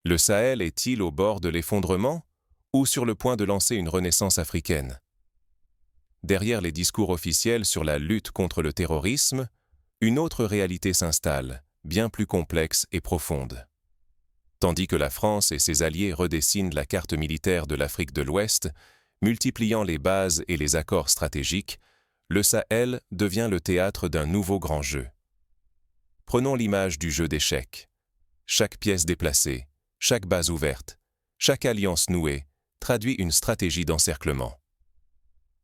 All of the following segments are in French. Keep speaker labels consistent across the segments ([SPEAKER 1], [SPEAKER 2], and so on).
[SPEAKER 1] Le Sahel est-il au bord de l'effondrement ou sur le point de lancer une renaissance africaine? Derrière les discours officiels sur la lutte contre le terrorisme, une autre réalité s'installe, bien plus complexe et profonde. Tandis que la France et ses alliés redessinent la carte militaire de l'Afrique de l'Ouest, multipliant les bases et les accords stratégiques, le Sahel devient le théâtre d'un nouveau grand jeu. Prenons l'image du jeu d'échecs. Chaque pièce déplacée, chaque base ouverte, chaque alliance nouée traduit une stratégie d'encerclement.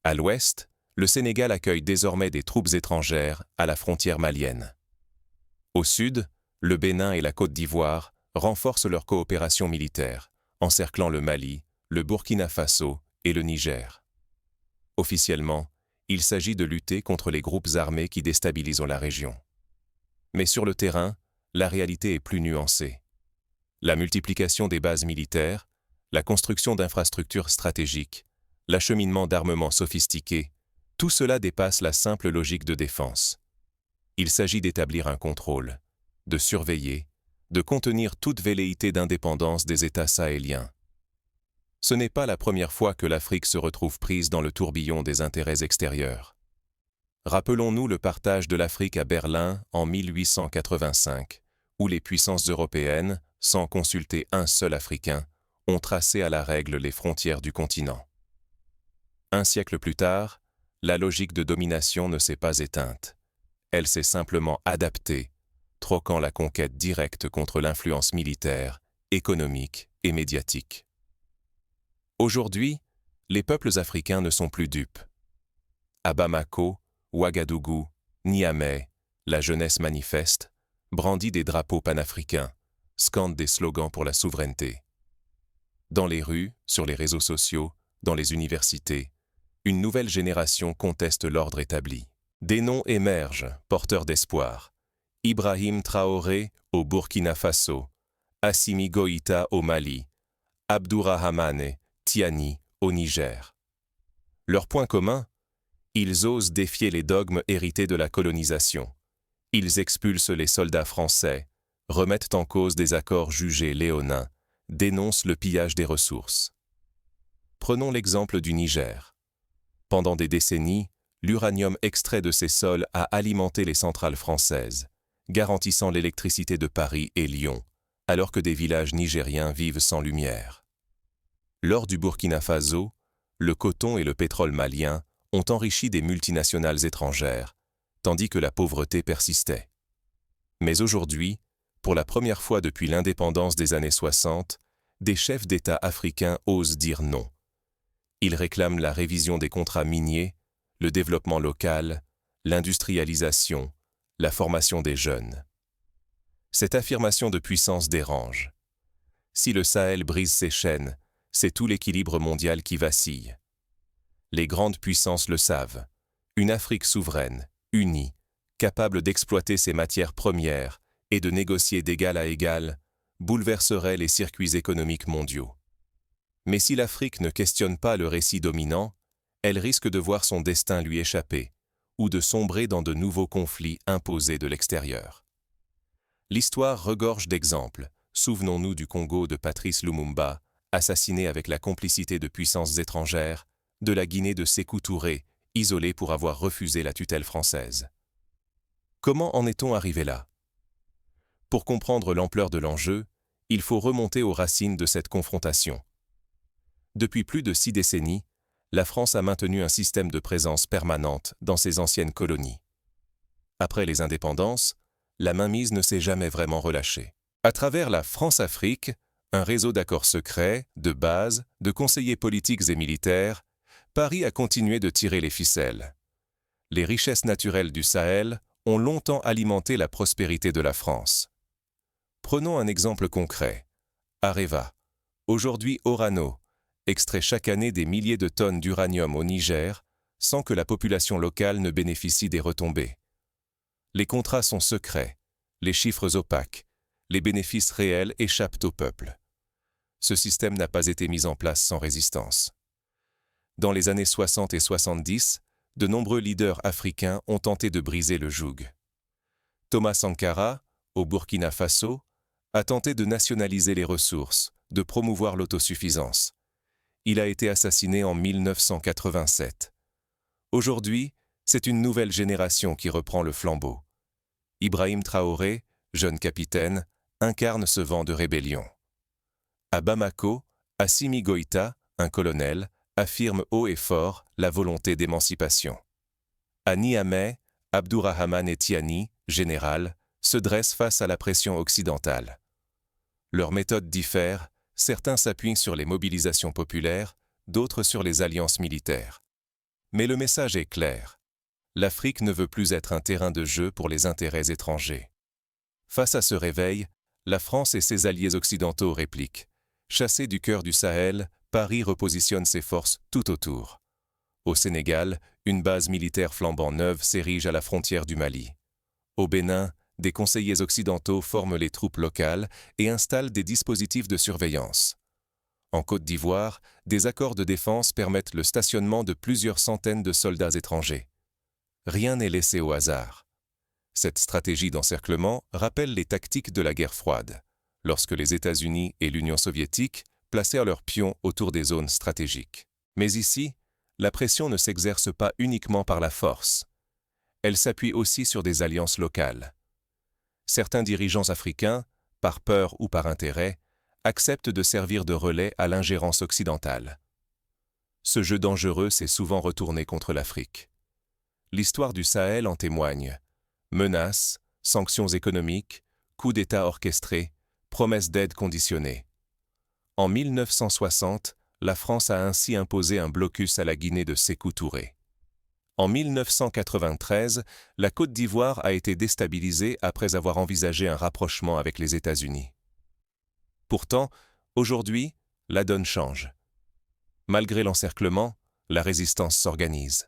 [SPEAKER 1] À l'ouest, le Sénégal accueille désormais des troupes étrangères à la frontière malienne. Au sud, le Bénin et la Côte d'Ivoire renforcent leur coopération militaire, encerclant le Mali, le Burkina Faso et le Niger. Officiellement, il s'agit de lutter contre les groupes armés qui déstabilisent la région. Mais sur le terrain, la réalité est plus nuancée. La multiplication des bases militaires, la construction d'infrastructures stratégiques, l'acheminement d'armements sophistiqués, tout cela dépasse la simple logique de défense. Il s'agit d'établir un contrôle, de surveiller, de contenir toute velléité d'indépendance des États sahéliens. Ce n'est pas la première fois que l'Afrique se retrouve prise dans le tourbillon des intérêts extérieurs. Rappelons-nous le partage de l'Afrique à Berlin en 1885, où les puissances européennes, sans consulter un seul Africain, ont tracé à la règle les frontières du continent. Un siècle plus tard, la logique de domination ne s'est pas éteinte. Elle s'est simplement adaptée, troquant la conquête directe contre l'influence militaire, économique et médiatique. Aujourd'hui, les peuples africains ne sont plus dupes. À Bamako, Ouagadougou, Niamey, la jeunesse manifeste, brandit des drapeaux panafricains, scande des slogans pour la souveraineté. Dans les rues, sur les réseaux sociaux, dans les universités, une nouvelle génération conteste l'ordre établi. Des noms émergent, porteurs d'espoir. Ibrahim Traoré au Burkina Faso, Assimi Goïta au Mali, Abdourahmane Tiani au Niger. Leur point commun? Ils osent défier les dogmes hérités de la colonisation. Ils expulsent les soldats français, remettent en cause des accords jugés léonins, dénoncent le pillage des ressources. Prenons l'exemple du Niger. Pendant des décennies, l'uranium extrait de ces sols a alimenté les centrales françaises, garantissant l'électricité de Paris et Lyon, alors que des villages nigériens vivent sans lumière. Lors du Burkina Faso, le coton et le pétrole malien ont enrichi des multinationales étrangères, tandis que la pauvreté persistait. Mais aujourd'hui, pour la première fois depuis l'indépendance des années 60, des chefs d'État africains osent dire non. Ils réclament la révision des contrats miniers, le développement local, l'industrialisation, la formation des jeunes. Cette affirmation de puissance dérange. Si le Sahel brise ses chaînes, c'est tout l'équilibre mondial qui vacille. Les grandes puissances le savent. Une Afrique souveraine, unie, capable d'exploiter ses matières premières et de négocier d'égal à égal, bouleverserait les circuits économiques mondiaux. Mais si l'Afrique ne questionne pas le récit dominant, elle risque de voir son destin lui échapper, ou de sombrer dans de nouveaux conflits imposés de l'extérieur. L'histoire regorge d'exemples. Souvenons-nous du Congo de Patrice Lumumba, assassiné avec la complicité de puissances étrangères, de la Guinée de Sékou Touré, isolé pour avoir refusé la tutelle française. Comment en est-on arrivé là? Pour comprendre l'ampleur de l'enjeu, il faut remonter aux racines de cette confrontation. Depuis plus de 6 décennies, la France a maintenu un système de présence permanente dans ses anciennes colonies. Après les indépendances, la mainmise ne s'est jamais vraiment relâchée. À travers la France-Afrique, un réseau d'accords secrets, de bases, de conseillers politiques et militaires, Paris a continué de tirer les ficelles. Les richesses naturelles du Sahel ont longtemps alimenté la prospérité de la France. Prenons un exemple concret. Areva, aujourd'hui Orano, extrait chaque année des milliers de tonnes d'uranium au Niger sans que la population locale ne bénéficie des retombées. Les contrats sont secrets, les chiffres opaques, les bénéfices réels échappent au peuple. Ce système n'a pas été mis en place sans résistance. Dans les années 60 et 70, de nombreux leaders africains ont tenté de briser le joug. Thomas Sankara, au Burkina Faso, a tenté de nationaliser les ressources, de promouvoir l'autosuffisance. Il a été assassiné en 1987. Aujourd'hui, c'est une nouvelle génération qui reprend le flambeau. Ibrahim Traoré, jeune capitaine, incarne ce vent de rébellion. À Bamako, Assimi Goïta, un colonel, affirme haut et fort la volonté d'émancipation. À Niamey, Abdourahmane Etiani, général, se dresse face à la pression occidentale. Leurs méthodes diffèrent, certains s'appuient sur les mobilisations populaires, d'autres sur les alliances militaires. Mais le message est clair. L'Afrique ne veut plus être un terrain de jeu pour les intérêts étrangers. Face à ce réveil, la France et ses alliés occidentaux répliquent. Chassé du cœur du Sahel, Paris repositionne ses forces tout autour. Au Sénégal, une base militaire flambant neuve s'érige à la frontière du Mali. Au Bénin, des conseillers occidentaux forment les troupes locales et installent des dispositifs de surveillance. En Côte d'Ivoire, des accords de défense permettent le stationnement de plusieurs centaines de soldats étrangers. Rien n'est laissé au hasard. Cette stratégie d'encerclement rappelle les tactiques de la guerre froide, lorsque les États-Unis et l'Union soviétique placèrent leurs pions autour des zones stratégiques. Mais ici, la pression ne s'exerce pas uniquement par la force. Elle s'appuie aussi sur des alliances locales. Certains dirigeants africains, par peur ou par intérêt, acceptent de servir de relais à l'ingérence occidentale. Ce jeu dangereux s'est souvent retourné contre l'Afrique. L'histoire du Sahel en témoigne. Menaces, sanctions économiques, coups d'État orchestrés, promesses d'aide conditionnées. En 1960, la France a ainsi imposé un blocus à la Guinée de Sékou Touré. En 1993, la Côte d'Ivoire a été déstabilisée après avoir envisagé un rapprochement avec les États-Unis. Pourtant, aujourd'hui, la donne change. Malgré l'encerclement, la résistance s'organise.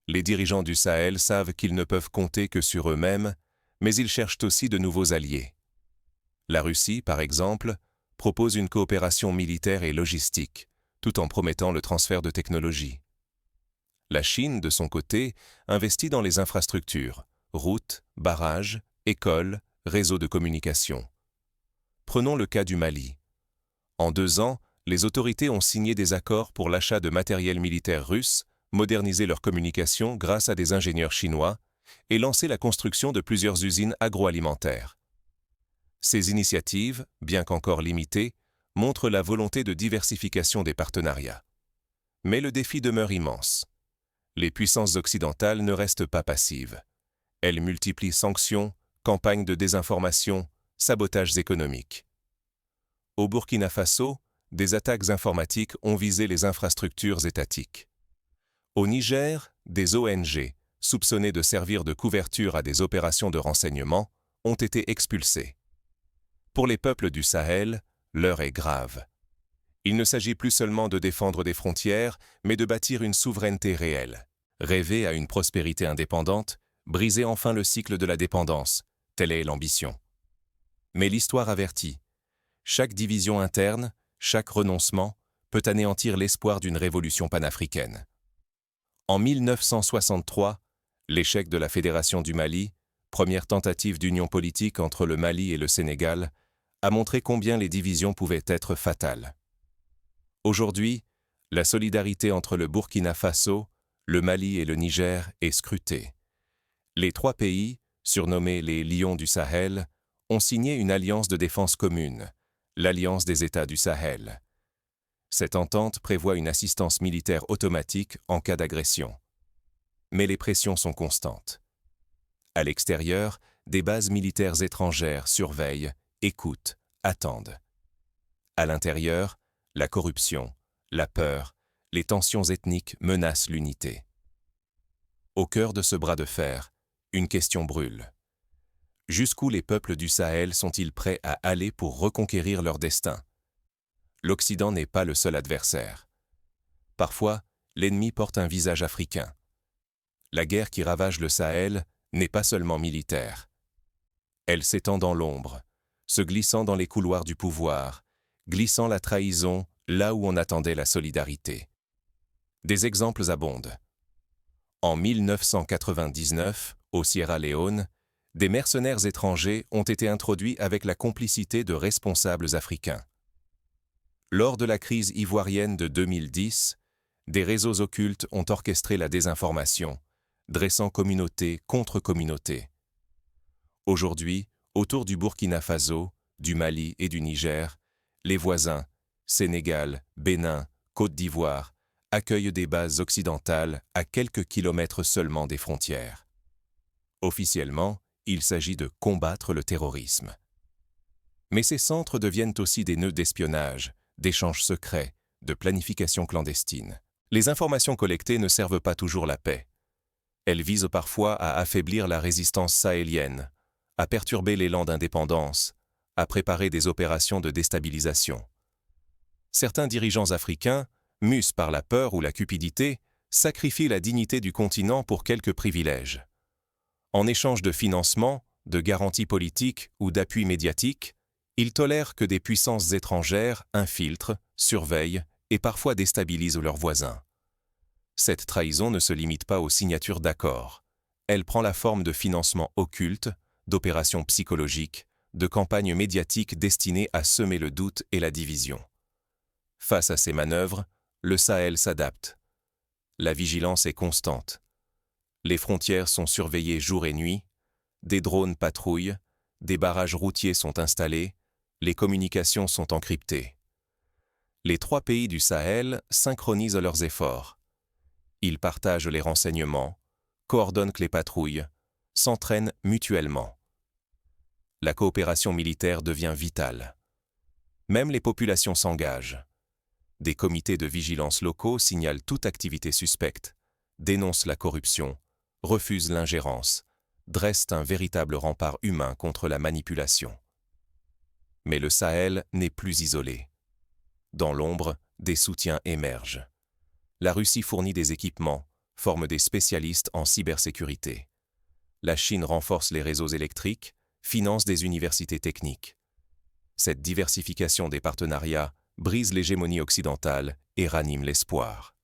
[SPEAKER 1] Les dirigeants du Sahel savent qu'ils ne peuvent compter que sur eux-mêmes, mais ils cherchent aussi de nouveaux alliés. La Russie, par exemple, propose une coopération militaire et logistique, tout en promettant le transfert de technologies. La Chine, de son côté, investit dans les infrastructures, routes, barrages, écoles, réseaux de communication. Prenons le cas du Mali. En 2 ans, les autorités ont signé des accords pour l'achat de matériel militaire russe, moderniser leur communication grâce à des ingénieurs chinois et lancer la construction de plusieurs usines agroalimentaires. Ces initiatives, bien qu'encore limitées, montrent la volonté de diversification des partenariats. Mais le défi demeure immense. Les puissances occidentales ne restent pas passives. Elles multiplient sanctions, campagnes de désinformation, sabotages économiques. Au Burkina Faso, des attaques informatiques ont visé les infrastructures étatiques. Au Niger, des ONG, soupçonnées de servir de couverture à des opérations de renseignement, ont été expulsées. Pour les peuples du Sahel, l'heure est grave. Il ne s'agit plus seulement de défendre des frontières, mais de bâtir une souveraineté réelle. Rêver à une prospérité indépendante, briser enfin le cycle de la dépendance, telle est l'ambition. Mais l'histoire avertit. Chaque division interne, chaque renoncement, peut anéantir l'espoir d'une révolution panafricaine. En 1963, l'échec de la Fédération du Mali, première tentative d'union politique entre le Mali et le Sénégal, a montré combien les divisions pouvaient être fatales. Aujourd'hui, la solidarité entre le Burkina Faso, le Mali et le Niger est scrutée. Les 3 pays, surnommés les Lions du Sahel, ont signé une alliance de défense commune, l'Alliance des États du Sahel. Cette entente prévoit une assistance militaire automatique en cas d'agression. Mais les pressions sont constantes. À l'extérieur, des bases militaires étrangères surveillent, écoutent, attendent. À l'intérieur, la corruption, la peur, les tensions ethniques menacent l'unité. Au cœur de ce bras de fer, une question brûle. Jusqu'où les peuples du Sahel sont-ils prêts à aller pour reconquérir leur destin ? L'Occident n'est pas le seul adversaire. Parfois, l'ennemi porte un visage africain. La guerre qui ravage le Sahel n'est pas seulement militaire. Elle s'étend dans l'ombre, se glissant dans les couloirs du pouvoir, glissant la trahison là où on attendait la solidarité. Des exemples abondent. En 1999, au Sierra Leone, Des mercenaires étrangers ont été introduits avec la complicité de responsables africains. Lors de la crise ivoirienne de 2010, des réseaux occultes ont orchestré la désinformation, dressant communauté contre communauté. Aujourd'hui, autour du Burkina Faso, du Mali et du Niger, les voisins, Sénégal, Bénin, Côte d'Ivoire, accueillent des bases occidentales à quelques kilomètres seulement des frontières. Officiellement, il s'agit de combattre le terrorisme. Mais ces centres deviennent aussi des nœuds d'espionnage, d'échanges secrets, de planification clandestine. Les informations collectées ne servent pas toujours la paix. Elles visent parfois à affaiblir la résistance sahélienne, à perturber l'élan d'indépendance, à préparer des opérations de déstabilisation. Certains dirigeants africains, mus par la peur ou la cupidité, sacrifient la dignité du continent pour quelques privilèges. En échange de financement, de garanties politiques ou d'appui médiatique, ils tolèrent que des puissances étrangères infiltrent, surveillent et parfois déstabilisent leurs voisins. Cette trahison ne se limite pas aux signatures d'accords. Elle prend la forme de financements occultes, d'opérations psychologiques, de campagnes médiatiques destinées à semer le doute et la division. Face à ces manœuvres, le Sahel s'adapte. La vigilance est constante. Les frontières sont surveillées jour et nuit, des drones patrouillent, des barrages routiers sont installés, les communications sont encryptées. Les 3 pays du Sahel synchronisent leurs efforts. Ils partagent les renseignements, coordonnent les patrouilles, s'entraînent mutuellement. La coopération militaire devient vitale. Même les populations s'engagent. Des comités de vigilance locaux signalent toute activité suspecte, dénoncent la corruption, refusent l'ingérence, dressent un véritable rempart humain contre la manipulation. Mais le Sahel n'est plus isolé. Dans l'ombre, des soutiens émergent. La Russie fournit des équipements, forme des spécialistes en cybersécurité. La Chine renforce les réseaux électriques, finance des universités techniques. Cette diversification des partenariats brise l'hégémonie occidentale et ranime l'espoir.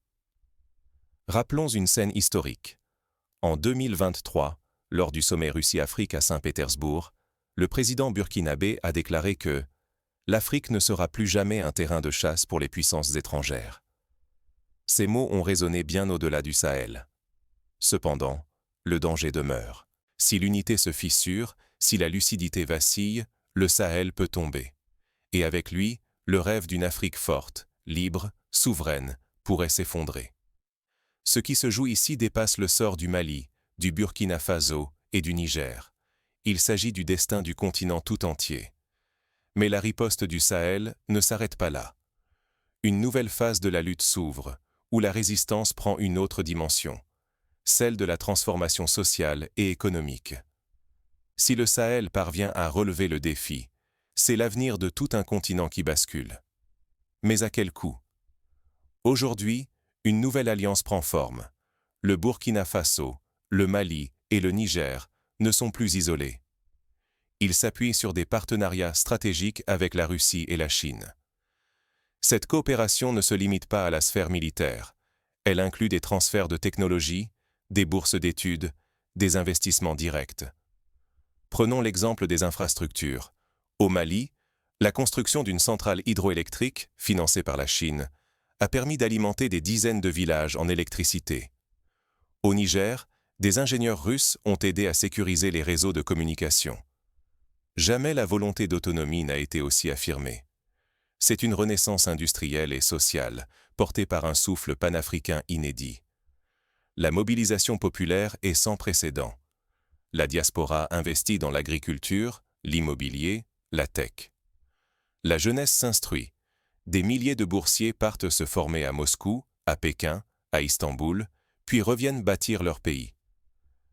[SPEAKER 1] Rappelons une scène historique. En 2023, lors du sommet Russie-Afrique à Saint-Pétersbourg, le président burkinabé a déclaré que l'Afrique ne sera plus jamais un terrain de chasse pour les puissances étrangères. Ces mots ont résonné bien au-delà du Sahel. Cependant, le danger demeure. Si l'unité se fissure, si la lucidité vacille, le Sahel peut tomber. Et avec lui, le rêve d'une Afrique forte, libre, souveraine, pourrait s'effondrer. Ce qui se joue ici dépasse le sort du Mali, du Burkina Faso et du Niger. Il s'agit du destin du continent tout entier. Mais la riposte du Sahel ne s'arrête pas là. Une nouvelle phase de la lutte s'ouvre, où la résistance prend une autre dimension, celle de la transformation sociale et économique. Si le Sahel parvient à relever le défi, c'est l'avenir de tout un continent qui bascule. Mais à quel coût? Aujourd'hui, une nouvelle alliance prend forme. Le Burkina Faso, le Mali et le Niger ne sont plus isolés. Ils s'appuient sur des partenariats stratégiques avec la Russie et la Chine. Cette coopération ne se limite pas à la sphère militaire. Elle inclut des transferts de technologies, des bourses d'études, des investissements directs. Prenons l'exemple des infrastructures. Au Mali, la construction d'une centrale hydroélectrique, financée par la Chine, a permis d'alimenter des dizaines de villages en électricité. Au Niger, des ingénieurs russes ont aidé à sécuriser les réseaux de communication. Jamais la volonté d'autonomie n'a été aussi affirmée. C'est une renaissance industrielle et sociale, portée par un souffle panafricain inédit. La mobilisation populaire est sans précédent. La diaspora investit dans l'agriculture, l'immobilier, la tech. La jeunesse s'instruit. Des milliers de boursiers partent se former à Moscou, à Pékin, à Istanbul, puis reviennent bâtir leur pays.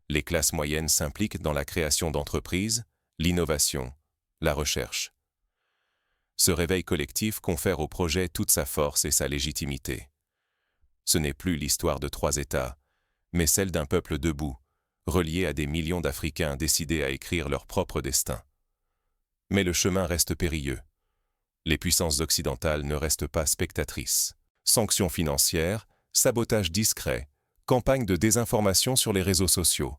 [SPEAKER 1] Les classes moyennes s'impliquent dans la création d'entreprises, l'innovation, la recherche. Ce réveil collectif confère au projet toute sa force et sa légitimité. Ce n'est plus l'histoire de 3 États, mais celle d'un peuple debout, relié à des millions d'Africains décidés à écrire leur propre destin. Mais le chemin reste périlleux. Les puissances occidentales ne restent pas spectatrices. Sanctions financières, sabotage discret, campagne de désinformation sur les réseaux sociaux.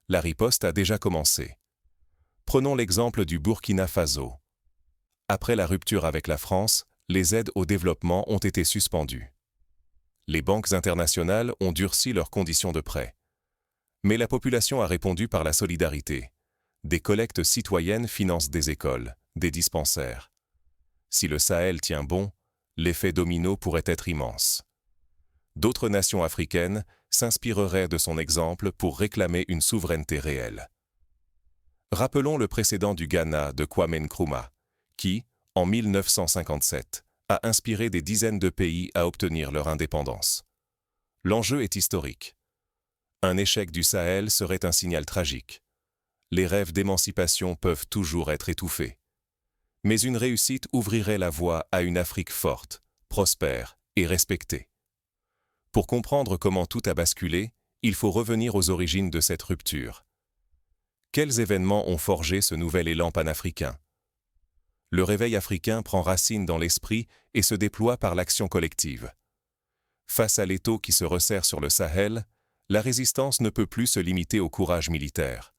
[SPEAKER 1] La riposte a déjà commencé. Prenons l'exemple du Burkina Faso. Après la rupture avec la France, les aides au développement ont été suspendues. Les banques internationales ont durci leurs conditions de prêt. Mais la population a répondu par la solidarité. Des collectes citoyennes financent des écoles, des dispensaires. Si le Sahel tient bon, l'effet domino pourrait être immense. D'autres nations africaines s'inspireraient de son exemple pour réclamer une souveraineté réelle. Rappelons le précédent du Ghana de Kwame Nkrumah, qui, en 1957, a inspiré des dizaines de pays à obtenir leur indépendance. L'enjeu est historique. Un échec du Sahel serait un signal tragique. Les rêves d'émancipation peuvent toujours être étouffés. Mais une réussite ouvrirait la voie à une Afrique forte, prospère et respectée. Pour comprendre comment tout a basculé, il faut revenir aux origines de cette rupture. Quels événements ont forgé ce nouvel élan panafricain? Le réveil africain prend racine dans l'esprit et se déploie par l'action collective. Face à l'étau qui se resserre sur le Sahel, la résistance ne peut plus se limiter au courage militaire.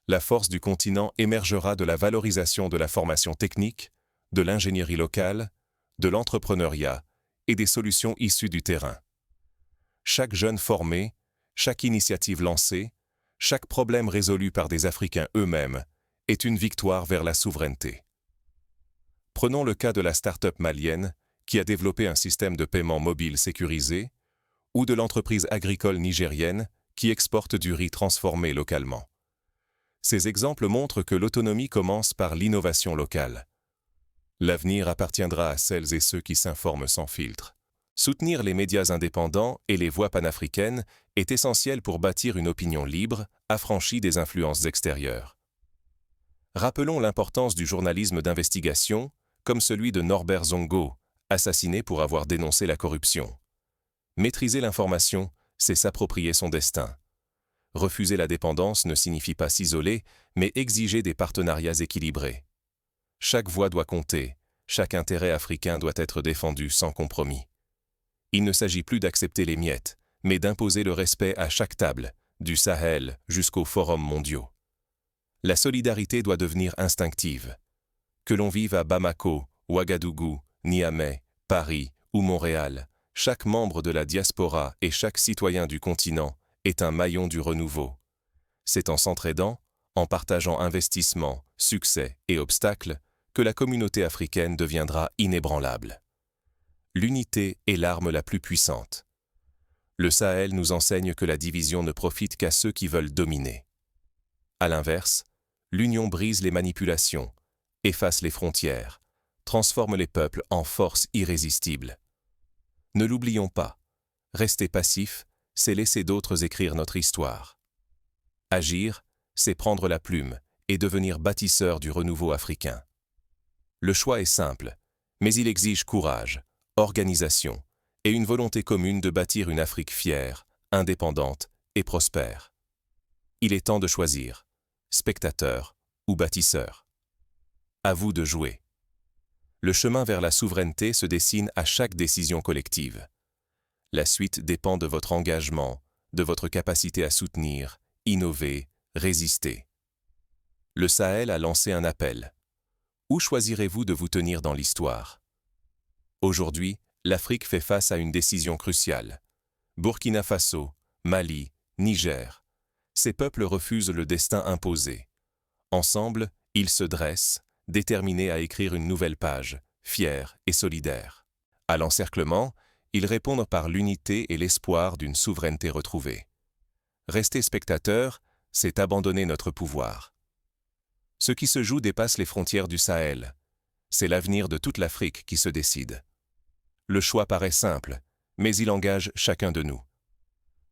[SPEAKER 1] La force du continent émergera de la valorisation de la formation technique, de l'ingénierie locale, de l'entrepreneuriat et des solutions issues du terrain. Chaque jeune formé, chaque initiative lancée, chaque problème résolu par des Africains eux-mêmes est une victoire vers la souveraineté. Prenons le cas de la start-up malienne qui a développé un système de paiement mobile sécurisé ou de l'entreprise agricole nigérienne qui exporte du riz transformé localement. Ces exemples montrent que l'autonomie commence par l'innovation locale. L'avenir appartiendra à celles et ceux qui s'informent sans filtre. Soutenir les médias indépendants et les voix panafricaines est essentiel pour bâtir une opinion libre, affranchie des influences extérieures. Rappelons l'importance du journalisme d'investigation, comme celui de Norbert Zongo, assassiné pour avoir dénoncé la corruption. Maîtriser l'information, c'est s'approprier son destin. Refuser la dépendance ne signifie pas s'isoler, mais exiger des partenariats équilibrés. Chaque voix doit compter, chaque intérêt africain doit être défendu sans compromis. Il ne s'agit plus d'accepter les miettes, mais d'imposer le respect à chaque table, du Sahel jusqu'aux forums mondiaux. La solidarité doit devenir instinctive. Que l'on vive à Bamako, Ouagadougou, Niamey, Paris ou Montréal, chaque membre de la diaspora et chaque citoyen du continent est un maillon du renouveau. C'est en s'entraidant, en partageant investissements, succès et obstacles, que la communauté africaine deviendra inébranlable. L'unité est l'arme la plus puissante. Le Sahel nous enseigne que la division ne profite qu'à ceux qui veulent dominer. À l'inverse, l'union brise les manipulations, efface les frontières, transforme les peuples en force irrésistible. Ne l'oublions pas, rester passif, c'est laisser d'autres écrire notre histoire. Agir, c'est prendre la plume et devenir bâtisseur du renouveau africain. Le choix est simple, mais il exige courage, organisation et une volonté commune de bâtir une Afrique fière, indépendante et prospère. Il est temps de choisir, spectateur ou bâtisseur. À vous de jouer. Le chemin vers la souveraineté se dessine à chaque décision collective. La suite dépend de votre engagement, de votre capacité à soutenir, innover, résister. Le Sahel a lancé un appel. Où choisirez-vous de vous tenir dans l'histoire? Aujourd'hui, l'Afrique fait face à une décision cruciale. Burkina Faso, Mali, Niger. Ces peuples refusent le destin imposé. Ensemble, ils se dressent, déterminés à écrire une nouvelle page, fiers et solidaires. À l'encerclement, ils répondent par l'unité et l'espoir d'une souveraineté retrouvée. Rester spectateur, c'est abandonner notre pouvoir. Ce qui se joue dépasse les frontières du Sahel. C'est l'avenir de toute l'Afrique qui se décide. Le choix paraît simple, mais il engage chacun de nous.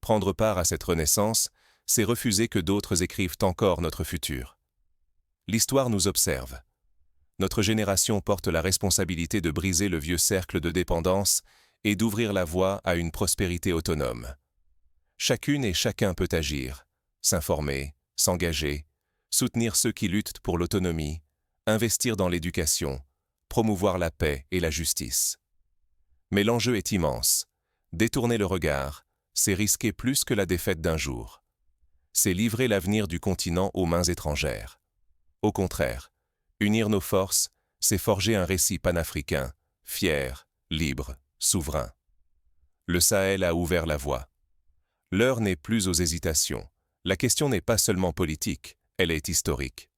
[SPEAKER 1] Prendre part à cette renaissance, c'est refuser que d'autres écrivent encore notre futur. L'histoire nous observe. Notre génération porte la responsabilité de briser le vieux cercle de dépendance et d'ouvrir la voie à une prospérité autonome. Chacune et chacun peut agir, s'informer, s'engager, soutenir ceux qui luttent pour l'autonomie, investir dans l'éducation, promouvoir la paix et la justice. Mais l'enjeu est immense. Détourner le regard, c'est risquer plus que la défaite d'un jour. C'est livrer l'avenir du continent aux mains étrangères. Au contraire, unir nos forces, c'est forger un récit panafricain, fier, libre, souverain. Le Sahel a ouvert la voie. L'heure n'est plus aux hésitations. La question n'est pas seulement politique, elle est historique.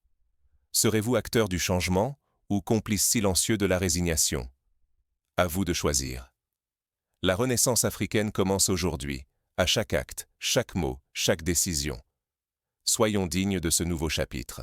[SPEAKER 1] Serez-vous acteur du changement ou complice silencieux de la résignation? À vous de choisir. La renaissance africaine commence aujourd'hui, à chaque acte, chaque mot, chaque décision. Soyons dignes de ce nouveau chapitre.